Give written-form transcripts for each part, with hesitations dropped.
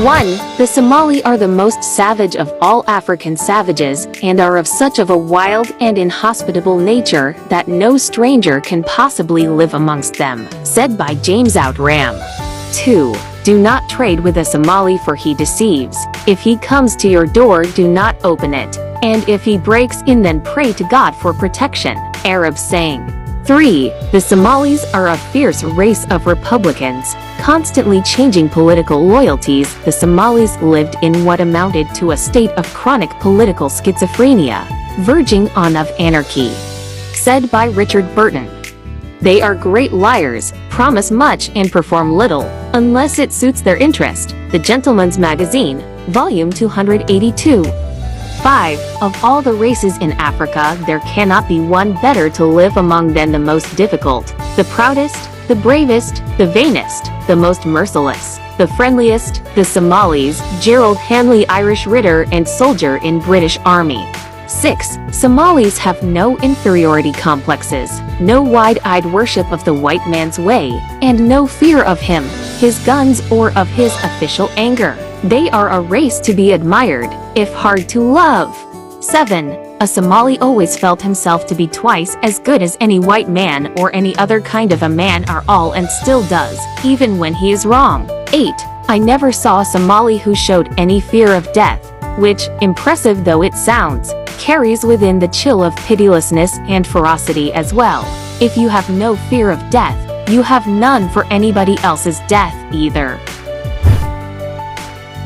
1. The Somali are the most savage of all African savages and are of such of a wild and inhospitable nature that no stranger can possibly live amongst them, said by James Outram. 2. Do not trade with a Somali, for he deceives. If he comes to your door, do not open it. And if he breaks in, then pray to God for protection. Arab saying. 3. The Somalis are a fierce race of republicans, constantly changing political loyalties. The Somalis lived in what amounted to a state of chronic political schizophrenia, verging on of anarchy. Said by Richard Burton. They are great liars, promise much and perform little, unless it suits their interest. The Gentleman's Magazine, Volume 282. 5. Of all the races in Africa, there cannot be one better to live among than the most difficult, the proudest, the bravest, the vainest, the most merciless, the friendliest, the Somalis. Gerald Hanley, Irish writer and soldier in British Army. 6. Somalis have no inferiority complexes, no wide-eyed worship of the white man's way, and no fear of him, his guns, or of his official anger. They are a race to be admired, if hard to love. 7. A Somali always felt himself to be twice as good as any white man or any other kind of a man are all, and still does, even when he is wrong. 8. I never saw a Somali who showed any fear of death, which, impressive though it sounds, carries within the chill of pitilessness and ferocity as well. If you have no fear of death, you have none for anybody else's death either.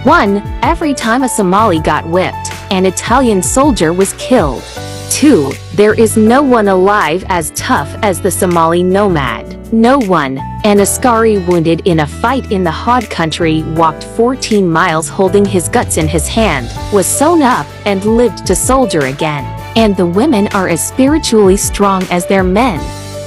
1. Every time a Somali got whipped, an Italian soldier was killed. 2. There is no one alive as tough as the Somali nomad. No one. An Askari wounded in a fight in the Hod country walked 14 miles holding his guts in his hand, was sewn up, and lived to soldier again. And the women are as spiritually strong as their men.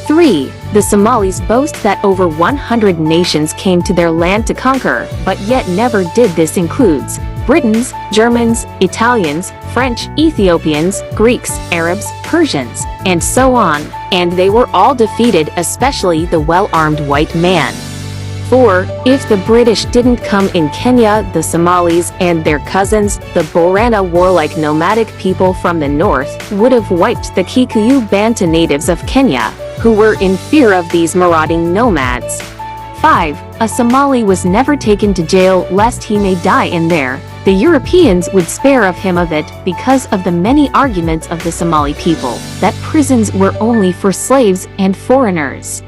3. The Somalis boast that over 100 nations came to their land to conquer, but yet never did. This includes Britons, Germans, Italians, French, Ethiopians, Greeks, Arabs, Persians, and so on, and they were all defeated, especially the well-armed white man. 4. If the British didn't come in Kenya, the Somalis and their cousins, the Borana, warlike nomadic people from the north, would have wiped the Kikuyu Bantu natives of Kenya, who were in fear of these marauding nomads. 5. A Somali was never taken to jail lest he may die in there. The Europeans would spare of him of it because of the many arguments of the Somali people, that prisons were only for slaves and foreigners.